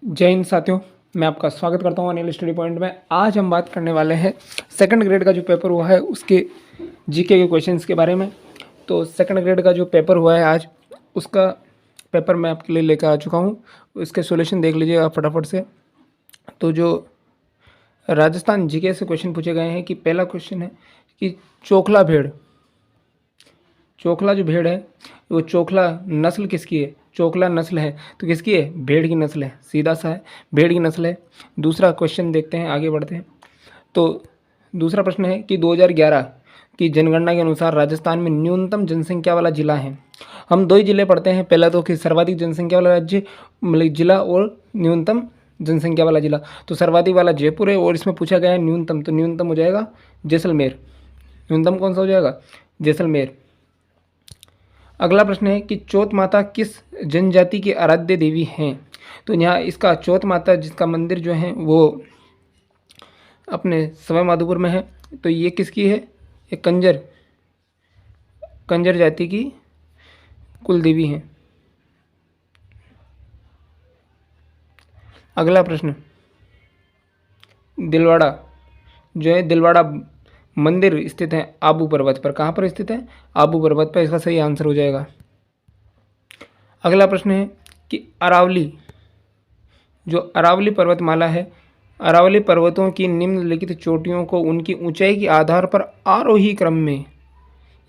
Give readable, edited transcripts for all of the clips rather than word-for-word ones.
जय हिंद साथियों, मैं आपका स्वागत करता हूँ अनिल स्टडी पॉइंट में। आज हम बात करने वाले हैं सेकंड ग्रेड का जो पेपर हुआ है उसके जीके के क्वेश्चंस के बारे में। तो सेकंड ग्रेड का जो पेपर हुआ है आज, उसका पेपर मैं आपके लिए लेकर आ चुका हूँ। इसके सॉल्यूशन देख लीजिए आप फटाफट से। तो जो राजस्थान जीके से क्वेश्चन पूछे गए हैं कि पहला क्वेश्चन है कि चोखला जो भेड़ है वो चोखला नस्ल किसकी है? चोखला नस्ल है तो किसकी है? भेड़ की नस्ल है, सीधा सा है, भेड़ की नस्ल है। दूसरा क्वेश्चन देखते हैं, आगे बढ़ते हैं। तो दूसरा प्रश्न है कि 2011 की जनगणना के अनुसार राजस्थान में न्यूनतम जनसंख्या वाला जिला है। हम दो ही जिले पढ़ते हैं, पहला तो कि सर्वाधिक जनसंख्या वाला राज्य मतलब जिला और न्यूनतम जनसंख्या वाला जिला। तो सर्वाधिक वाला जयपुर है और इसमें पूछा गया है न्यूनतम, तो न्यूनतम हो जाएगा जैसलमेर। न्यूनतम कौन सा हो जाएगा? जैसलमेर। अगला प्रश्न है कि चौथ माता किस जनजाति की आराध्य देवी हैं? तो यहाँ इसका चौथ माता जिसका मंदिर जो है वो अपने सवाई माधोपुर में है। तो ये किसकी है? ये कंजर जाति की कुल देवी हैं। अगला प्रश्न, दिलवाड़ा जो है, दिलवाड़ा मंदिर स्थित है आबू पर्वत पर। कहाँ पर स्थित है? आबू पर्वत पर। इसका सही आंसर हो जाएगा। अगला प्रश्न है कि अरावली जो अरावली पर्वतमाला है, अरावली पर्वतों की निम्नलिखित चोटियों को उनकी ऊंचाई के आधार पर आरोही क्रम में,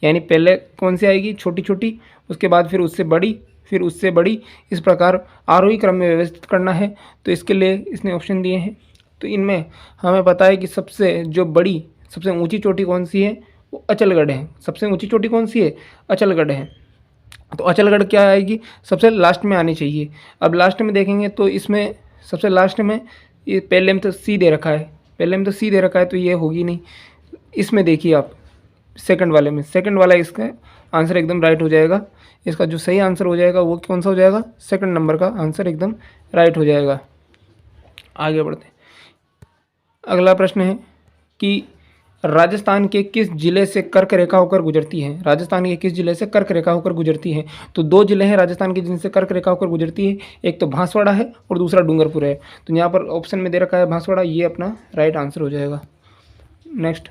यानी पहले कौन सी आएगी? छोटी छोटी, उसके बाद फिर उससे बड़ी, फिर उससे बड़ी, इस प्रकार आरोही क्रम में व्यवस्थित करना है। तो इसके लिए इसने ऑप्शन दिए हैं। तो इनमें हमें पता है कि सबसे जो बड़ी, सबसे ऊंची चोटी कौन सी है? वो अचलगढ़ है। सबसे ऊंची चोटी कौन सी है? अचलगढ़ है। तो अचलगढ़ क्या आएगी? सबसे लास्ट में आनी चाहिए। अब लास्ट में देखेंगे तो इसमें सबसे लास्ट में ये पहले में तो सी दे रखा है, पहले में तो सी दे रखा है, तो ये होगी नहीं। इसमें देखिए आप सेकंड वाले में, सेकंड वाला इसका आंसर एकदम राइट हो जाएगा। इसका जो सही आंसर हो जाएगा वो कौन सा हो जाएगा? सेकंड नंबर का आंसर एकदम राइट हो जाएगा। आगे बढ़ते हैं। अगला प्रश्न है कि राजस्थान के किस जिले से कर्क रेखा होकर गुजरती है? राजस्थान के किस जिले से कर्क रेखा होकर गुजरती है? तो दो जिले हैं राजस्थान के जिनसे कर्क रेखा होकर गुजरती है, एक तो बांसवाड़ा है और दूसरा डूंगरपुर है। तो यहाँ पर ऑप्शन में दे रखा है बांसवाड़ा, ये अपना राइट आंसर हो जाएगा। नेक्स्ट,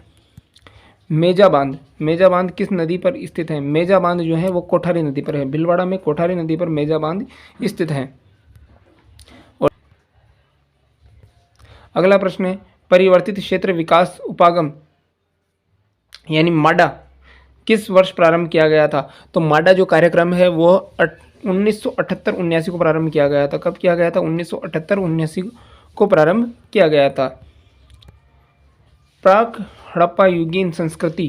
मेजा बांध। मेजा बांध किस नदी पर स्थित है? मेजा बांध जो है वो कोठारी नदी पर है। भीलवाड़ा में कोठारी नदी पर मेजा बांध स्थित है। और अगला प्रश्न है परिवर्तित क्षेत्र विकास उपागम यानी माडा किस वर्ष प्रारंभ किया गया था? तो माडा जो कार्यक्रम है वो 1978-79 को प्रारंभ किया गया था। कब किया गया था? 1978-79 को प्रारंभ किया गया था। प्राक हड़प्पा युगीन संस्कृति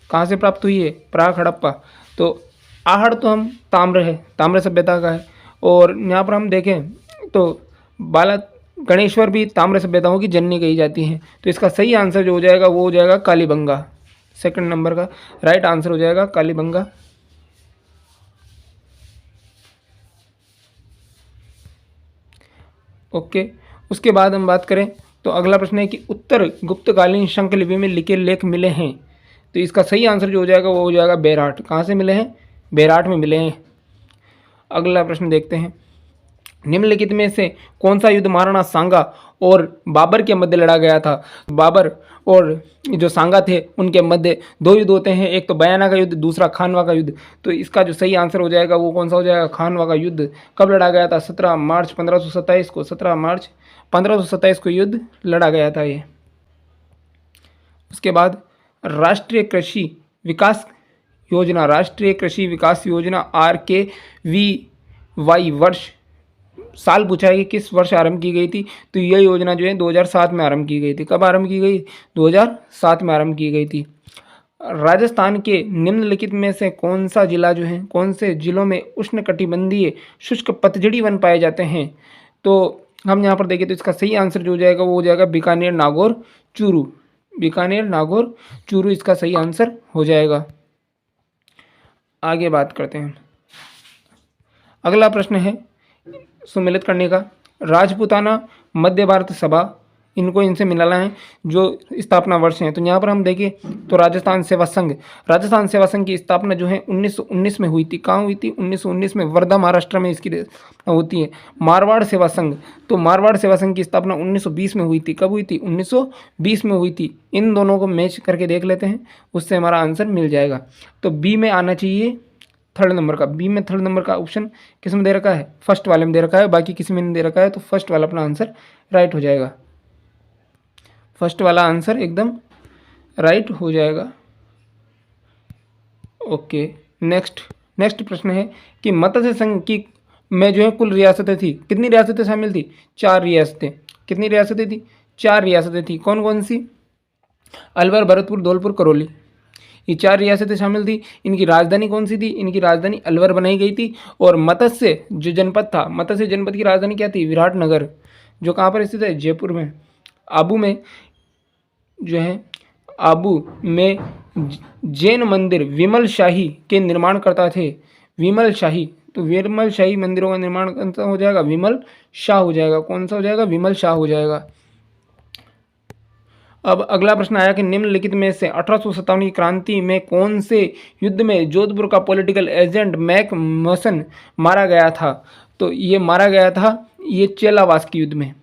कहाँ से प्राप्त हुई है? प्राक हड़प्पा। तो आहड़ तो हम ताम्र है, ताम्र सभ्यता का है। और यहाँ पर हम देखें तो बाला गणेश्वर भी ताम्र सभ्यताओं की जननी कही जाती हैं। तो इसका सही आंसर जो हो जाएगा वो हो जाएगा कालीबंगा। सेकंड नंबर का राइट आंसर हो जाएगा कालीबंगा। ओके, उसके बाद हम बात करें तो अगला प्रश्न है कि उत्तर गुप्तकालीन शंखलिपि में लिखे लेख मिले हैं। तो इसका सही आंसर जो हो जाएगा वो हो जाएगा बैराट। कहाँ से मिले हैं? बैराट में मिले हैं। अगला प्रश्न देखते हैं, निम्नलिखित में से कौन सा युद्ध महाराणा सांगा और बाबर के मध्य लड़ा गया था? बाबर और जो सांगा थे उनके मध्य दो युद्ध होते हैं, एक तो बयाना का युद्ध, दूसरा खानवा का युद्ध। तो इसका जो सही आंसर हो जाएगा वो कौन सा हो जाएगा? खानवा का युद्ध। कब लड़ा गया था? 17 मार्च 1527 को। 17 मार्च 1527 को युद्ध लड़ा गया था ये। उसके बाद राष्ट्रीय कृषि विकास योजना, राष्ट्रीय कृषि विकास योजना RKVY वर्ष साल पूछा है कि किस वर्ष आरंभ की गई थी? तो यह योजना जो है 2007 में आरंभ की गई थी। कब आरंभ की गई? 2007 में आरंभ की गई थी। राजस्थान के निम्नलिखित में से कौन सा जिला जो है, कौन से जिलों में उष्णकटिबंधीय शुष्क पतझड़ी वन पाए जाते हैं? तो हम यहाँ पर देखें तो इसका सही आंसर जो हो जाएगा वो हो जाएगा बीकानेर, नागौर, चूरू। बीकानेर, नागौर, चूरू इसका सही आंसर हो जाएगा। आगे बात करते हैं। अगला प्रश्न है सुमिलित करने का, राजपूताना मध्य भारत सभा इनको इनसे मिलाना है जो स्थापना वर्ष हैं। तो यहाँ पर हम देखें तो राजस्थान सेवा संघ की स्थापना जो है 1919 में हुई थी। कहाँ हुई थी? 1919 में वर्धा महाराष्ट्र में इसकी होती है। मारवाड़ सेवा संघ, तो मारवाड़ सेवा संघ की स्थापना 1920 में हुई थी। कब हुई थी? 1920 में हुई थी। इन दोनों को मैच करके देख लेते हैं, उससे हमारा आंसर मिल जाएगा। तो बी में आना चाहिए थर्ड नंबर का। बी में थर्ड नंबर का ऑप्शन किस में दे रखा है? फर्स्ट वाले में दे रखा है, बाकी किसी में नहीं दे रखा है, तो फर्स्ट वाला अपना आंसर राइट हो जाएगा। फर्स्ट वाला आंसर एकदम राइट हो जाएगा। ओके, नेक्स्ट प्रश्न है कि मत्स्य संघ की में जो है कुल रियासतें थी। कितनी रियासतें शामिल थी? 4 रियासतें। कितनी रियासतें थी? 4 रियासतें थी। कौन कौन सी? अलवर, भरतपुर, धौलपुर, करौली, ये 4 रियासतें शामिल थी। इनकी राजधानी कौन सी थी? इनकी राजधानी अलवर बनाई गई थी। और मत्स्य जो जनपद था, मत्स्य जनपद की राजधानी क्या थी? विराटनगर, जो कहाँ पर स्थित है? जयपुर में। आबू में जो है, आबू में जैन मंदिर विमल शाही के निर्माणकर्ता थे। विमल शाही, तो विमल शाही मंदिरों का निर्माण कौन सा हो जाएगा? विमल शाह हो जाएगा। कौन सा हो जाएगा? विमल शाह हो जाएगा। अब अगला प्रश्न आया कि निम्नलिखित में से 1857 की क्रांति में कौन से युद्ध में जोधपुर का पॉलिटिकल एजेंट मैक मॉसन मारा गया था? तो ये मारा गया था ये चेलावास के युद्ध में।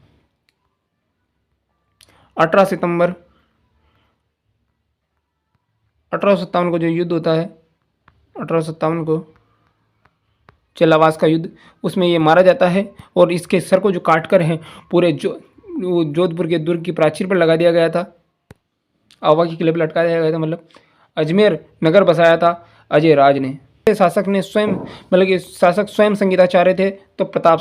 18 सितंबर 1857 को जो युद्ध होता है, 1857 को चेलावास का युद्ध, उसमें ये मारा जाता है। और इसके सर को जो काट कर है पूरे जोधपुर के दुर्ग की प्राचीर पर लगा दिया गया था, आवा की किले पर लटका दिया गया था। मतलब अजमेर नगर बसाया था अजय राज ने। शासक ने स्वयं, मतलब कि शासक स्वयं संगीताचार्य थे, तो प्रताप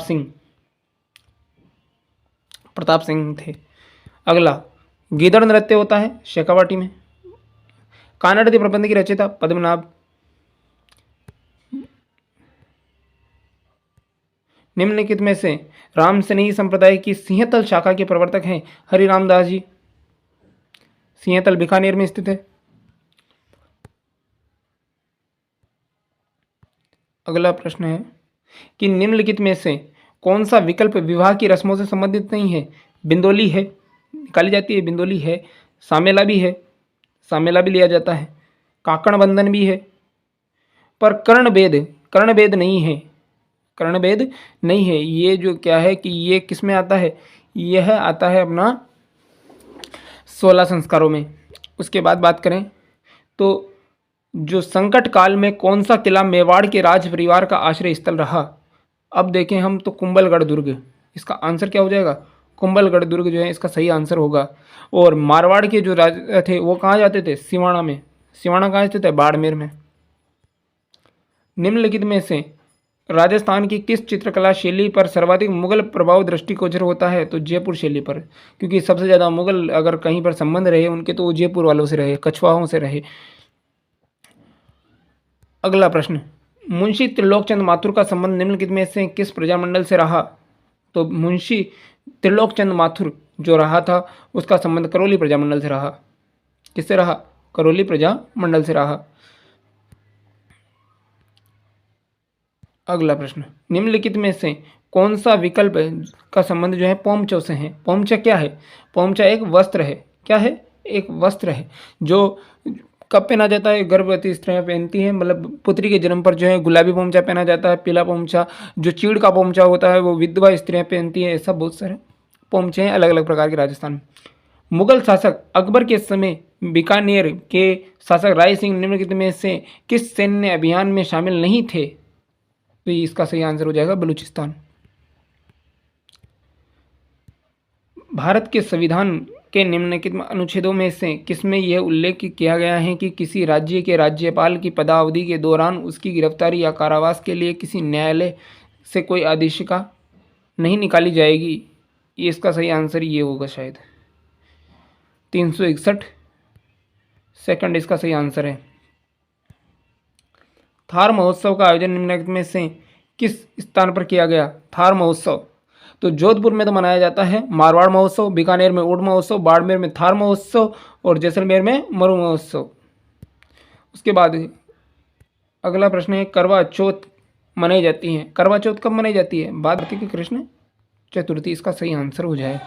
सिंह थे। अगला, गीदड़ नृत्य होता है शेखावाटी में। कानाडी प्रबंध की रचयिता पद्मनाभ। निम्नलिखित में से रामसनेही संप्रदाय की सिंहतल शाखा के प्रवर्तक हैं हरिराम दास जी। सिंहतल बीकानेर में स्थित है। अगला प्रश्न है कि निम्नलिखित में से कौन सा विकल्प विवाह की रस्मों से संबंधित नहीं है? बिंदोली है, निकाली जाती है, बिंदोली है। सामेला भी है, सामेला भी लिया जाता है। काकण बंधन भी है, पर कर्णवेद नहीं है। कर्णवेद नहीं है। ये जो क्या है कि ये किस में आता है? यह आता है अपना 16 संस्कारों में। उसके बाद बात करें तो जो संकट काल में कौन सा किला मेवाड़ के राज परिवार का आश्रय स्थल रहा? अब देखें हम तो कुंभलगढ़ दुर्ग, इसका आंसर क्या हो जाएगा? कुंभलगढ़ दुर्ग जो है इसका सही आंसर होगा। और मारवाड़ के जो राजा थे वो कहाँ जाते थे? सिवाना में। सिवाना कहाँ स्थित है? बाड़मेर में। निम्नलिखित में से राजस्थान की किस चित्रकला शैली पर सर्वाधिक मुगल प्रभाव दृष्टिगोचर होता है? तो जयपुर शैली पर, क्योंकि सबसे ज़्यादा मुगल अगर कहीं पर संबंध रहे उनके तो वो जयपुर वालों से रहे, कछवाहों से रहे। अगला प्रश्न, मुंशी त्रिलोकचंद माथुर का संबंध निम्नलिखित में से किस प्रजामंडल से रहा? तो मुंशी त्रिलोकचंद माथुर जो रहा था उसका संबंध करौली प्रजामंडल से रहा। किससे रहा? करौली प्रजामंडल से रहा। अगला प्रश्न, निम्नलिखित में से कौन सा विकल्प का संबंध जो है पोमचों से है? पोमचा क्या है? पोमचा एक वस्त्र है। क्या है? एक वस्त्र है जो कब पहना जाता है? गर्भवती स्त्रियां पहनती हैं। मतलब पुत्री के जन्म पर जो है गुलाबी पोमचा पहना जाता है, पीला पोमचा, जो चीड़ का पोमचा होता है वो विधवा स्त्रियां पहनती हैं। ऐसा बहुत सारे पोमचे हैं अलग अलग प्रकार के राजस्थान में। मुगल शासक अकबर के समय बीकानेर के शासक राय सिंह निम्नलिखित में से किस सैन्य अभियान में शामिल नहीं थे? तो इसका सही आंसर हो जाएगा बलूचिस्तान। भारत के संविधान के निम्नलिखित अनुच्छेदों में से किसमें यह उल्लेख किया गया है कि किसी राज्य के राज्यपाल की पदावधि के दौरान उसकी गिरफ्तारी या कारावास के लिए किसी न्यायालय से कोई आदेशिका नहीं निकाली जाएगी? ये इसका सही आंसर ये होगा शायद 361 सेकंड इसका सही आंसर है। थार महोत्सव का आयोजन निम्नलिखित में से किस स्थान पर किया गया? थार महोत्सव तो जोधपुर में तो मनाया जाता है मारवाड़ महोत्सव, बीकानेर में ऊंट महोत्सव, बाड़मेर में थार महोत्सव और जैसलमेर में मरु महोत्सव। उसके बाद अगला प्रश्न है, करवा चौथ मनाई जाती है। करवा चौथ कब मनाई जाती है? बाद की कृष्ण चतुर्थी इसका सही आंसर हो जाए।